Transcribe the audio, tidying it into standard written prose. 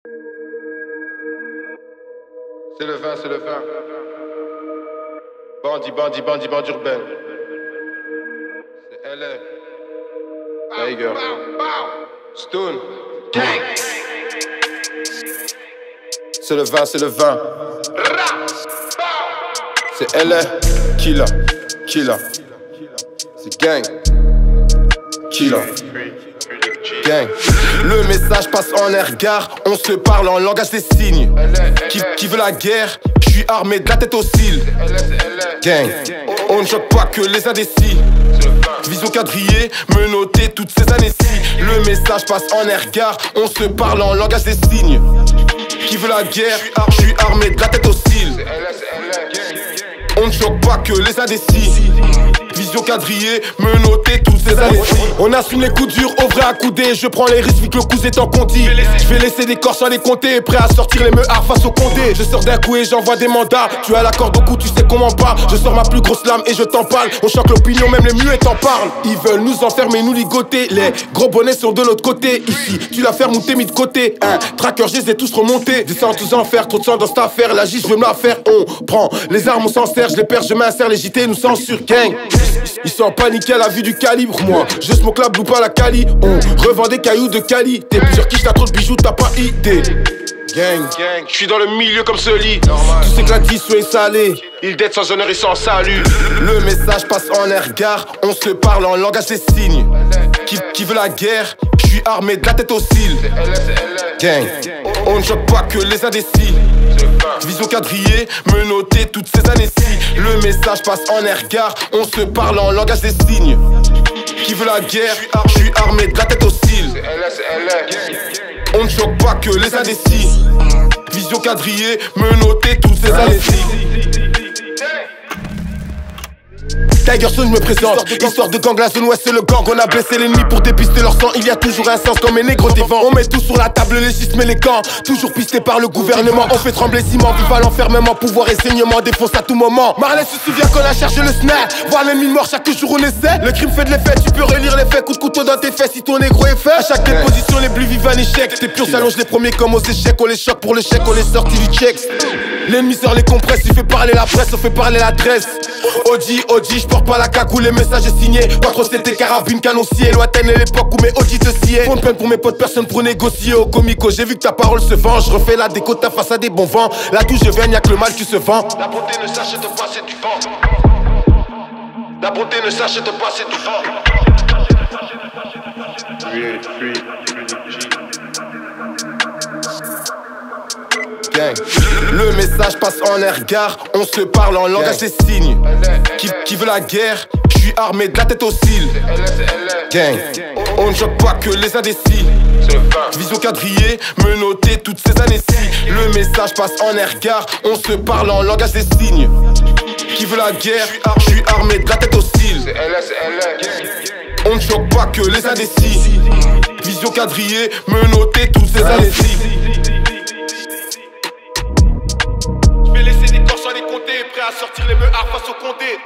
C'est le vin, c'est le vin. Bandit, bandit, bandit, bandit urbaine. C'est LA. Tiger. Stone. C'est le vin, c'est le vin. C'est LA. Killer. Killer. C'est gang. Killer. Gang. Le message passe en air gare. On se parle en langage des signes. Qui veut la guerre? Je suis armé de la tête aux cils. Gang. On ne choque pas que les indécis. Vision quadrillée, menotté toutes ces années-ci. Le message passe en air gare. On se parle en langage des signes. Qui veut la guerre? Je suis armé de la tête aux cils. On ne choque pas que les indécis. Vision quadrillée, menotté toutes ces années. On assume les coups durs, au vrai accoudé. Je prends les risques vu que le coup est en conti. Je vais laisser des corps sans les compter. Prêt à sortir les meuhards face au condé. Je sors d'un coup et j'envoie des mandats. Tu as la corde au cou, tu sais comment pas. Je sors ma plus grosse lame et je t'en parle. On choque l'opinion, même les muets t'en parlent. Ils veulent nous enfermer, nous ligoter. Les gros bonnets sont de l'autre côté. Ici, tu la fermes ou t'es mis de côté. Tracker, je les ai tous remontés. Descends tous en faire, trop de sang dans cette affaire. La J, je veux me la faire. On prend les armes, on s'en sert. Je les perds, je m'insère. Les JT nous censurent, gang. Ils sont paniqués à la vue du calibre. Moi, je smoke la blue, pas la cali. On revend des cailloux de qualité. Plusieurs quiches, t'as trop de bijoux, t'as pas idée. Gang, gang, je suis dans le milieu comme ce lit. Tu sais que la dissuasion est salée. Il dette sans honneur et sans salut. Le message passe en air gare. On se parle en langage des signes. Qui veut la guerre? Je suis armé de la tête aux cils. Gang, on ne choque pas que les indécis. Vision quadrillée, menotté toutes ces années-ci. Le message passe en air gare. On se parle en langage des signes. Qui veut la guerre? Je suis armé de la tête aux cils. On ne choque pas que les indécis. Vision quadrillée, menotté toutes ces années-ci. Tigerson, je me présente, histoire de gang, la zone ouest c'est le gang. On a blessé l'ennemi pour dépister leur sang. Il y a toujours un sens comme les négros des vents. On met tout sur la table, les légismes et les camps. Toujours pisté par le gouvernement. On fait trembler ciment, vive à l'enfermement. Pouvoir et saignement, défonce à tout moment. Marley se souvient qu'on a cherché le snare. Voir l'ennemi mort chaque jour on essaie. Le crime fait de l'effet, tu peux relire les faits. Coup de couteau dans tes fesses si ton négro est fait. À chaque déposition, les plus vivent un échec. Tes pions s'allongent les premiers comme aux échecs. On les choque pour le chèque, on les sortit du check. L'ennemi sort les compresses, il fait parler la presse, on fait parler la tresse. OG, je porte pas la cagoule, les messages est signé. Pas trop c'était carabine, canoncier. Lointaine est l'époque où mes OG te sciaient. Font de peine pour mes potes, personne pour négocier. Au comico, j'ai vu que ta parole se venge. Je refais la déco, ta face à des bons vents. Là d'où je viens, y'a que le mal qui se vend. La bonté ne s'achète pas, c'est du vent. La bonté ne s'achète pas, c'est du vent. Gang. Le message passe en air gare. On se parle en langage des signes. Qui veut la guerre? Je suis armé de la tête aux cils. Gang. On ne choque pas que les indécis. Vision quadrillée, menotté toutes ces années-ci. Le message passe en air gare. On se parle en langage des signes. Qui veut la guerre? Je suis armé de la tête aux cils. On ne choque pas que les indécis. Vision quadrillée, menotté toutes ces années-ci. Je vais laisser des corps sans les compter. Prêt à sortir les meuhards face au condé.